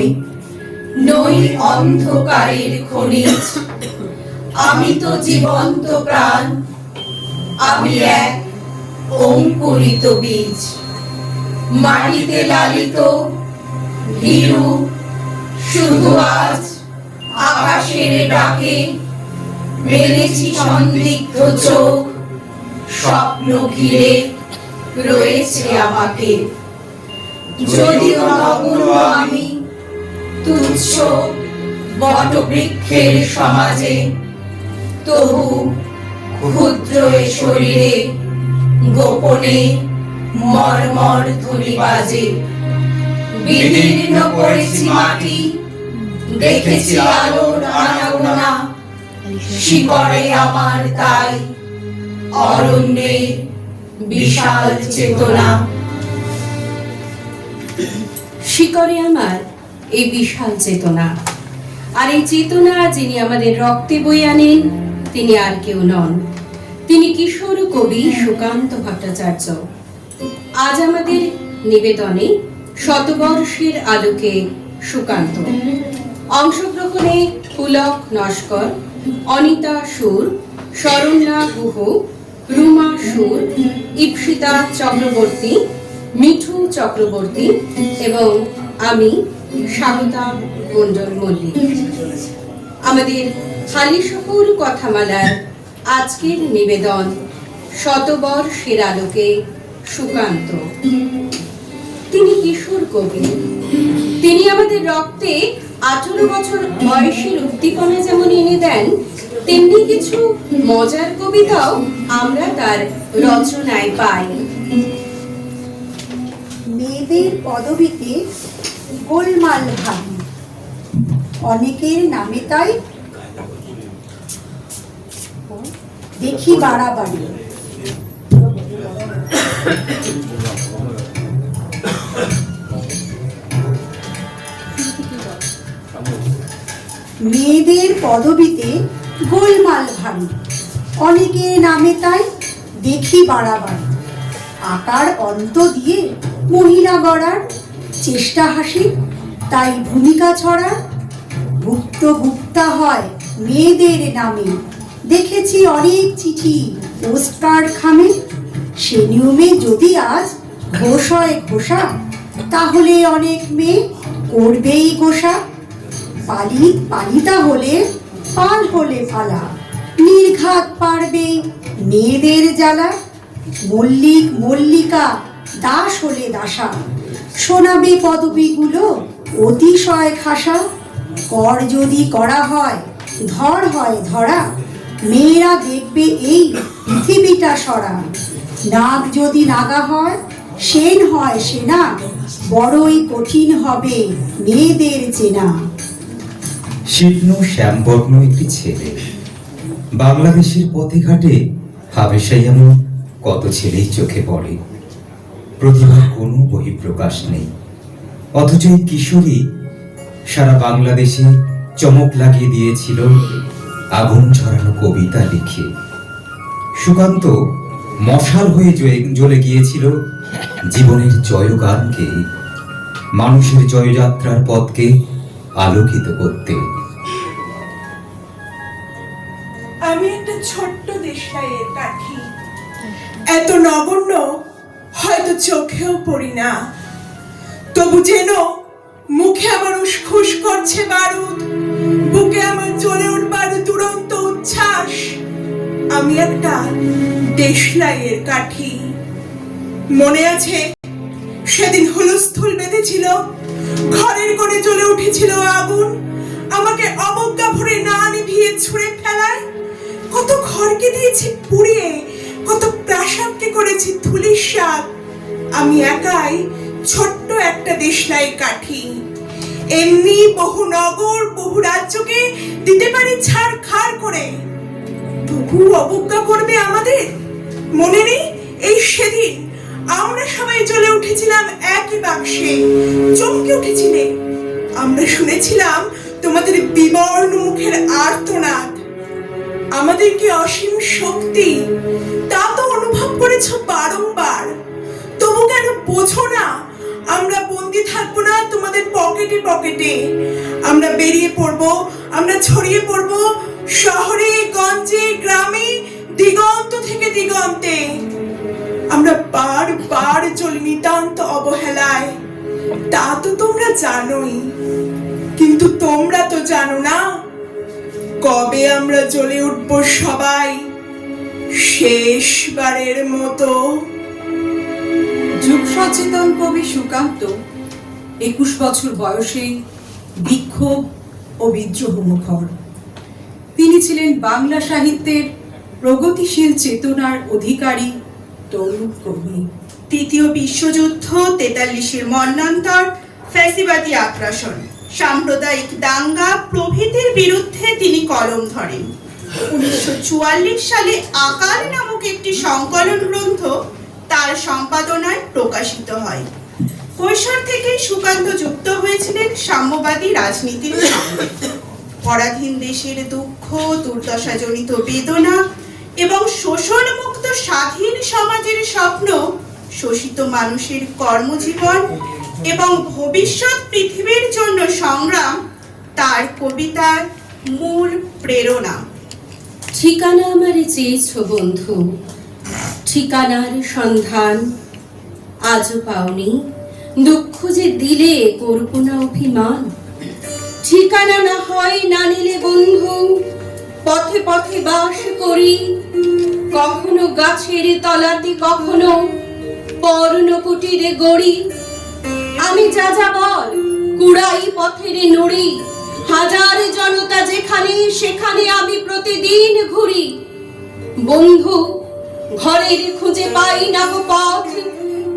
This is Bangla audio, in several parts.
নয়, নই অন্ধকারের খনিজ। আমি তো জীবন্ত প্রাণ, আমি এক অঙ্কুরিত বীজ, মাটিতে লালিত ভীরু। শুধু আজ আকাশের ডাকে মেলেছি সন্দিগ্ধ চোখ, স্বপ্ন ঘিরে রয়েছে আমাকে। যদিও নগণ্য আমি, তুচ্ছ বটবৃক্ষের সমাজে, তবু ক্ষুদ্র এ শরীরে গোপনে মর্মর ধ্বনি বাজে। বিদীর্ণ করেছি মাটি, দেখেছি আলোর আনাগোনা, শিকড়ে আমার তাই অরণ্যের বিশাল চেতনা। শিকড়ে আমার এই বিশাল চেতনা, আর এই চেতনা যিনি আমাদের রক্তে বয়ে আনেন তিনি আর কেউ নন, তিনি কিশোর কবি সুকান্ত ভট্টাচার্য। আজ আমাদের নিবেদনে শতবর্ষের আলোকে সুকান্ত। অংশগ্রহণে পুলক নস্কর, অনিতা সুর, শরণ্যা গুহ, রুমা সুর, ইপ্সিতা চক্রবর্তী, মিঠু চক্রবর্তী এবং আমি স্বাগতা মণ্ডল মল্লিক। আমাদের হালিশহর কথামালার আজকের নিবেদন শতবর্ষের আলোকে সুকান্ত। তিনি কিশোর কবি, তিনি আমাদের রক্তে 18 বছর বয়সের উদ্দীপনা যেমন এনে দেন, তেমনি কিছু মজার কবিতাও আমরা তার রচনায় পাই। মেয়েদের পদবীতে গোলমাল ভাবি, অনেকের নামে তাই দেখি বাড়াবাড়ি। মেয়েদের পদবীতে গোলমাল ভারী, অনেকের নামে তাই দেখি বাড়াবাড়ি। আকার অন্ত দিয়ে মহিলা গড়ার চেষ্টা হাসি, তাই ভূমিকা ছড়ার। গুপ্ত গুপ্তা হয় মেয়েদের নামে, দেখেছি অনেক চিঠি পোস্টকার্ড খামে। সে নিয়মে যদি আজ ঘোষ হয় ঘোষা, তাহলে অনেক মেয়ে করবেই ঘোষা। পালিতা হলে পাল হলে ফালা, নির্ঘাত পারবে মেয়েদের জ্বালা। মল্লিক মল্লিকা দাস হলে দাসা, শোনাবে পদবীগুলো অতিশয় খাসা। কর যদি করা হয় ধর হয় ধরা, মেয়েরা দেখবে এই পৃথিবীটা সরা। নাগ যদি নাগা হয় সেন হয় সেনা, বড়ই কঠিন হবে মেয়েদের চেনা। শীর্ণ শ্যামবর্ণ একটি ছেলে, বাংলাদেশের পথে ঘাটে হামেশাই এমন কত ছেলেই চোখে পড়ে। প্রতিভার কোনো বহিঃপ্রকাশ নেই, অথচ এই কিশোরী সারা বাংলাদেশে চমক লাগিয়ে দিয়েছিল আগুন ছড়ানো কবিতা লিখে। সুকান্ত মশাল হয়ে জ্বলে গিয়েছিল জীবনের জয়গানকে, মানুষের জয়যাত্রার পথকে আলোকিত করতে। আমি একটা ছোট্ট দেশলাইয়ের কাঠি, এত নগণ্য হয়তো চোখেও পড়ি না, তবু যেন মুখে আমার উসখুস করছে বারুদ, বুকে আমার জ্বলে উঠবার দুরন্ত উচ্ছ্বাস। আমি একটা দেশলাইয়ের কাঠি। মনে আছে সেদিন হুলস্থুল বেঁধেছিল, ঘরের কোণে জ্বলে উঠেছিল আগুন, আমাকে অবজ্ঞা ভরে না নিভিয়ে ছুঁড়ে ফেলায়। কত ঘরকে দিয়েছি পুড়িয়ে, কত প্রাসাদকে করেছি ধূলিসাৎ। আমি একাই ছোট্ট একটা দেশলাই কাঠি। এমনি বহু নগর বহু রাজ্যকে দিতে পারি ছাড়খাড় করে, তবু অবজ্ঞা করবে আমাদের। মনে নেই এই সেদিন আমরা সবাই জ্বলে উঠেছিলাম একই বাক্সে, চমকে উঠেছিলে। আমরা শুনেছিলাম তোমাদের বিবর্ণ মুখের আর্তনাদ। আমাদের কি অসীম শক্তি তা তো অনুভব করেছো বারংবার, তবু কেন বোঝো না আমরা বন্দি থাকবো না তোমাদের পকেটে পকেটে। আমরা বেরিয়ে পড়বো, আমরা ছড়িয়ে পড়বো শহরে, গঞ্জে, গ্রামে, দিগন্ত থেকে দিগন্তে। আমরা বারবার চলি নিতান্ত অবহেলায়, তা তো তোমরা জানোই। কিন্তু তোমরা তো জানো না কবে আমরা জ্বলে উঠবো সবাই শেষবারের মতো। যুগ সচেতন কবি সুকান্ত 21 বছর বয়সে বিক্ষোভ ও বিদ্রোহ মুখর। তিনি ছিলেন বাংলা সাহিত্যের প্রগতিশীল চেতনার অধিকারী তরুণ কবি। তৃতীয় বিশ্বযুদ্ধ, 43-এর মন্বন্তর, ফ্যাসিবাদী আগ্রাসন, সাম্প্রদায়িক দাঙ্গা প্রভৃতির বিরুদ্ধে তিনি কলম ধরেন। 1944 সালে আকাল নামক একটি সংকলন গ্রন্থ তার সম্পাদনায় প্রকাশিত হয়। কৈশোর থেকেই সুকান্ত যুক্ত হয়েছিলেন সাম্যবাদী রাজনীতির সঙ্গে। পরাধীন দেশের দুঃখ, দুর্দশাজনিত বেদনা এবং শোষণমুক্ত স্বাধীন সমাজের স্বপ্ন, শোষিত মানুষের কর্মজীবন এবং ভবিষ্যৎ পৃথিবীর জন্য সংগ্রাম তার কবিতার মূল প্রেরণা। ঠিকানা আমারে চেয়েছ বন্ধু, ঠিকানার সন্ধান আজও পাওনি। দুঃখ যে দিলে করব না অভিমান। ঠিকানা না হয় না নিলে বন্ধু, পথে পথে বাস করি। কখনো গাছের তলাতে, কখনো পর্ণকুটিরে গড়ি। আমি যা যাবার কুড়াই পথের নড়ি। হাজার জনতা যেখানে, সেখানে আমি প্রতিদিন ঘুরি। বন্ধু ঘরের খুঁজে পাই না গো পথ,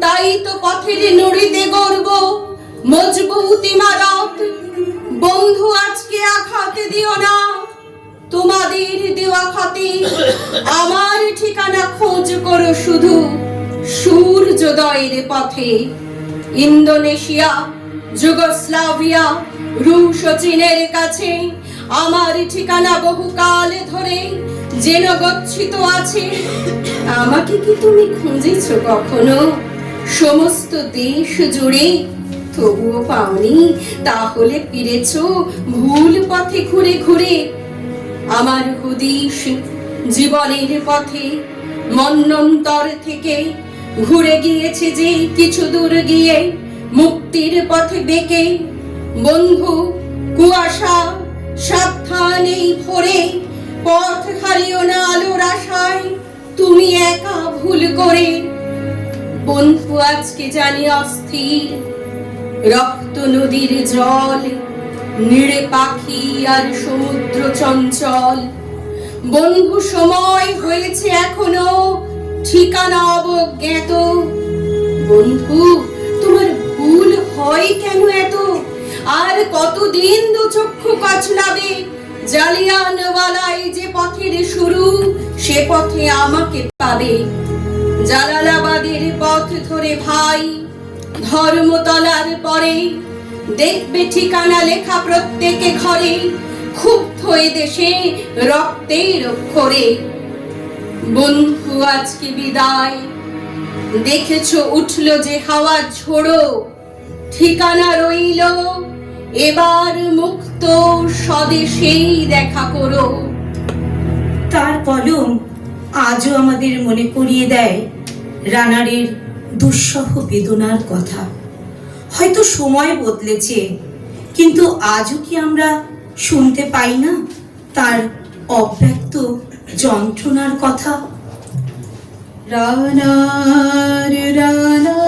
তাই তো পথের নড়িতে গর্ব মজবুত ইমারত। বন্ধু আজকে আঘাত দিও না, তোমাদের দেওয়া খাতে আমার ঠিকানা খোঁজ করো শুধু সূর্যোদয়ের পথে। ইন্দোনেশিয়া, যুগোস্লাভিয়া, রুশ ও চীনের কাছে আমার ঠিকানা বহুকাল ধরে যেন গচ্ছিত আছে। আমাকে কি তুমি খুঁজেছ কখনো সমস্ত দেশ জুড়ে? তবুও পাওনি, তাহলে ফিরেছ ভুল পথে ঘুরে ঘুরে। আমার হদিশ জীবনের পথে মন্বন্তর থেকে ঘুরে গিয়েছে যে কিছু দূর গিয়ে মুক্তির পথে বেঁকে। বন্ধু কুয়াশা সাবধানেই ভরে, পথ হারিও না আলোর আশায় তুমি একা ভুল করে। বন্ধু আজকে জানি অস্থির রক্ত নদীর জল, নিড়ে পাখি আর সমুদ্র চঞ্চল। বন্ধু সময় হয়েছে এখনো ঠিকানা অবজ্ঞাত। বন্ধু তোমার ভুল হয় কেন এত? আর কতদিন দু চক্ষু কচলাবে? জালিয়ানওয়ালায় যে পথের শুরু, সে পথে আমাকে পাবে। জালালাবাদের পথ ধরে ভাই ধর্মতলার পরে দেখবে ঠিকানা লেখা প্রত্যেকে ঘরে। ক্ষুব্ধ এ দেশে রক্তের অক্ষরে। বন্ধু আজকে বিদায়, দেখেছো উঠল যে হাওয়া ঝোড়ো। ঠিকানা রইল এবার মুক্ত স্বদেশেই দেখা করো। তার কলম আজও আমাদের মনে করিয়ে দেয় রানারের দুঃসহ বেদনার কথা। হয়তো সময় বদলেছে, কিন্তু আজও কি আমরা শুনতে পাই না তার অব্যক্ত যন্ত্রণার কথা? রানার রানা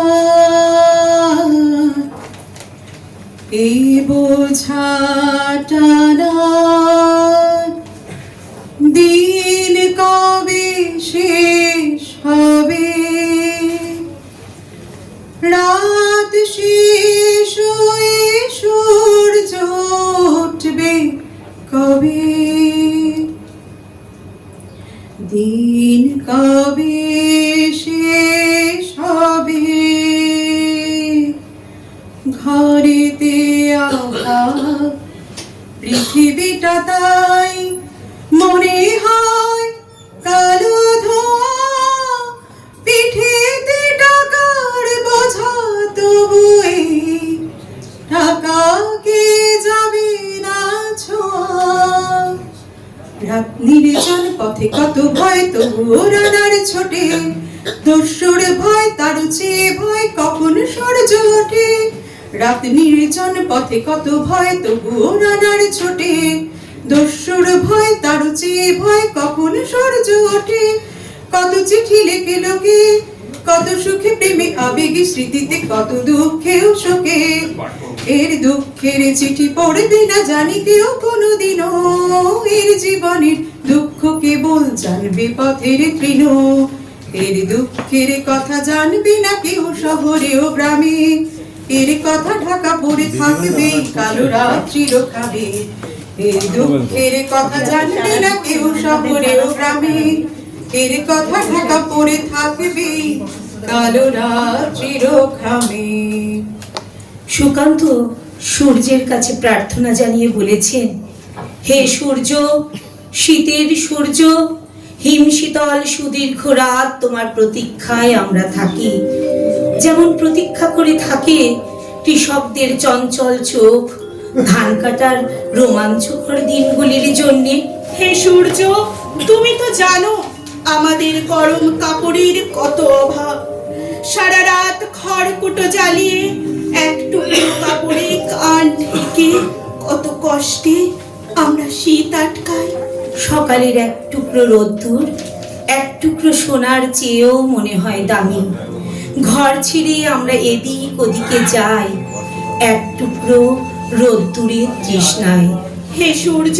এই বোঝাটা না, দিন কবে শেষ হবে? রাত শেষ হয়ে সূর্য উঠবে কবে? দিন কবে শেষ হবে? ঘরেতে আহা পৃথিবীটা তাই মনে হয় কালো ধোঁয়া। পিঠেতে টাকার বোঝা তবু রাত নির্জন পথে কত ভয়, তবুও রানার ছোটে। দস্যুর ভয়, তার চেয়ে ভয় কখন সূর্য ওঠে। রাত নির্জন পথে কত ভয়, তবুও রানার ছোটে। দস্যুর ভয়, তার চেয়ে ভয় কখন সূর্য ওঠে। কত চিঠি লেখে লোকে, কত সুখে প্রেমে আবেগে স্মৃতিতে, কত দুঃখেও শোকে। এর দুঃখের চিঠি পড়বে না জানি কেউ কোনোদিনও। এর জীবনের দুঃখ কেবল জানবে পথের তৃণ। এর দুঃখের কথা জানবে না কেউ শহরে ও গ্রামে। এর কথা ঢাকা পড়ে থাকবে কালো রাত্রির খাবে। এর দুঃখের কথা জানবে না কেউ শহরে ও গ্রামে। এর কথা ঢাকা পড়ে থাকবে কালো রাত্রির খামে। সুকান্ত সূর্যের কাছে প্রার্থনা জানিয়ে বলেছেন, হে সূর্য, শীতের সূর্য, হিমশীতল সুদীর্ঘ রাত তোমার প্রতীক্ষায় আমরা থাকি। যেমন প্রতীক্ষা করে থাকে কৃষকদের চঞ্চল চোখ ধান কাটার রোমাঞ্চকর দিনগুলির জন্যে। হে সূর্য, তুমি তো জানো আমাদের গরম কাপড়ের কত অভাব। সারা রাত খড়কুটো জ্বালিয়ে এক টুকরো কাপড়ে কান ঢেকে কত কষ্টে আমরা শীত আটকাই। সকালের এক টুকরো রোদ্দুর এক টুকরো সোনার চেয়েও মনে হয় দামি। ঘর ছেড়ে আমরা এদিক ওদিকে যাই এক টুকরো রোদ্দুরের তৃষ্ণায়। হে সূর্য,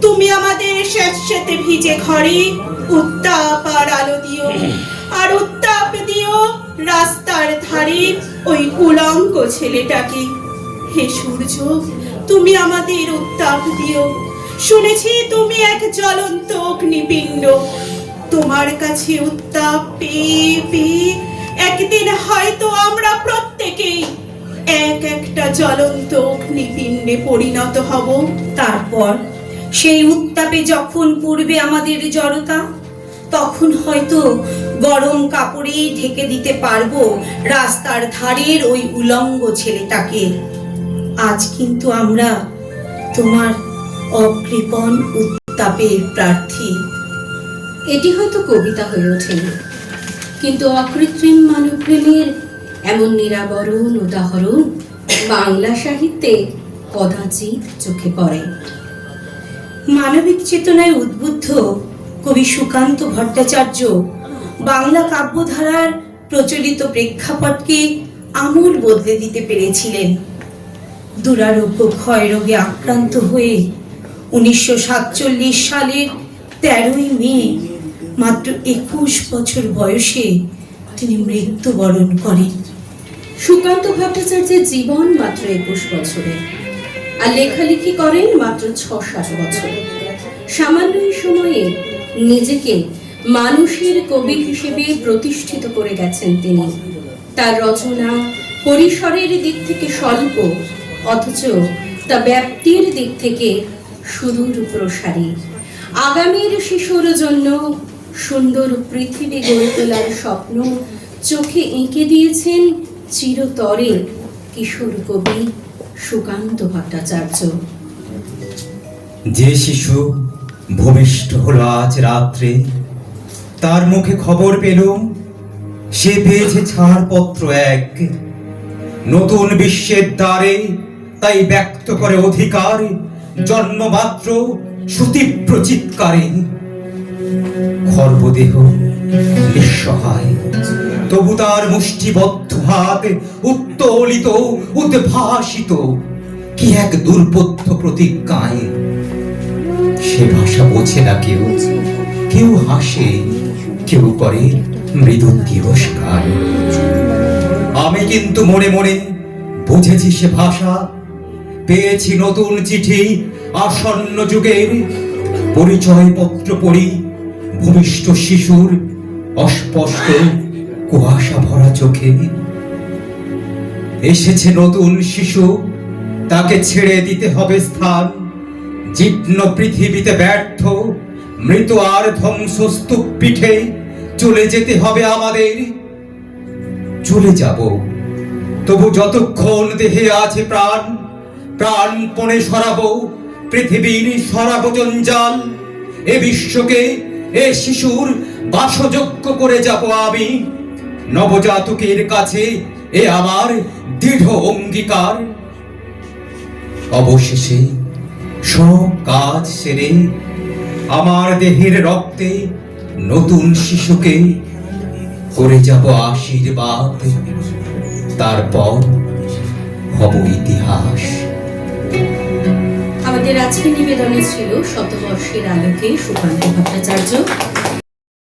তুমি আমাদের স্যাঁতস্যাঁতে ভিজে ঘরে উত্তাপ আর আলো দিও। আর উত্তাপ দিও রাস্তার ধারে ওই উলঙ্গ ছেলেটাকে। হে সূর্য, তুমি আমাদের উত্তাপ দিও। শুনেছি তুমি এক জ্বলন্ত অগ্নিপিণ্ড। তোমার কাছে উত্তাপ পেয়ে পেয়ে একদিন হয়তো আমরা প্রত্যেকেই এক একটা জ্বলন্ত অগ্নিপিণ্ডে পরিণত হব। তারপর সেই উত্তাপে যখন পড়বে আমাদের জড়তা, তখন হয়তো গরম কাপড়ে ঢেকে দিতে পারবো রাস্তার ধারের ওই উলঙ্গ ছেলেটাকে। আজ কিন্তু আমরা তোমার অকৃপণ উত্তাপের প্রার্থী। এটি হয়তো কবিতা হয়ে ওঠেনি, কিন্তু অকৃত্রিম মানবপ্রেমের এমন নিরাবরণ উদাহরণ বাংলা সাহিত্যে কদাচিৎ চোখে পড়ে। মানবিক চেতনায় উদ্বুদ্ধ কবি সুকান্ত ভট্টাচার্য বাংলা কাব্যধারার প্রচলিত প্রেক্ষাপটকে আমূল বদলে দিতে পেরেছিলেন। দুরারোগ্য ক্ষয়রোগে আক্রান্ত হয়ে 1947 সালের 13ই মে মাত্র 21 বছর বয়সে তিনি মৃত্যুবরণ করেন। সুকান্ত ভট্টাচার্যের জীবন মাত্র 21 বছরের, আর লেখালেখি করেন মাত্র 6-7 বছরে। সামান্য সময়ে নিজেকে মানুষের কবি হিসেবে প্রতিষ্ঠিত করে গেছেন তিনি। তার রচনা পরিসরের দিক থেকে স্বল্প, অথচ তা ব্যাপ্তির দিক থেকে সুদূর প্রসারী। আগামীর শিশুর জন্য সুন্দর পৃথিবী গড়ে তোলার স্বপ্ন চোখে এঁকে দিয়েছেন চিরতরে কিশোর কবি সুকান্ত ভট্টাচার্য। যে শিশু ভূমিষ্ঠ হলো আজ রাত্রে, তার মুখে খবর পেলুম সে পেয়েছে ছাড়পত্র এক। নতুন বিশ্বের দ্বারে তাই ব্যক্ত করে অধিকার, জন্মমাত্র সুতীব্র চিৎকারে। খর্বদেহ নিঃসহায়, তবু তার মুষ্টিবদ্ধ হাত উত্তোলিত উদ্ভাসিত কি এক দুর্বোধ্য প্রতিজ্ঞায়। সে ভাষা বোঝে না কেউ, কেউ হাসে, কেউ করে মৃদু তিরস্কার। আমি কিন্তু মনে মনে বুঝেছি সে ভাষা। পেয়েছি নতুন চিঠি আসন্ন যুগের, পরিচয় পত্র পড়ি ভূমিষ্ঠ শিশুর অস্পষ্ট কুয়াশা ভরা চোখে। এসেছে নতুন শিশু, তাকে ছেড়ে দিতে হবে স্থান। জীর্ণ পৃথিবীতে ব্যর্থ মৃত আর ধ্বংসস্তূপ পিঠে চলে যেতে হবে আমাদের। চলে যাব, তবু যতক্ষণ দেহে আছে প্রাণ, প্রাণপণে সরাবো পৃথিবীর সরাবো জঞ্জাল। এ বিশ্বকে এ শিশুর বাসযোগ্য করে যাব আমি। নবজাতকের কাছে এ আমার দৃঢ় অঙ্গীকার। অবশেষে সব কাজ সেরে আমার দেহের রক্তে নতুন শিশুকে করে যাব আশীর্বাদ। তারপর হব ইতিহাস। আমাদের আজকের নিবেদনে ছিল শতবর্ষের আলোকে সুকান্ত ভট্টাচার্য।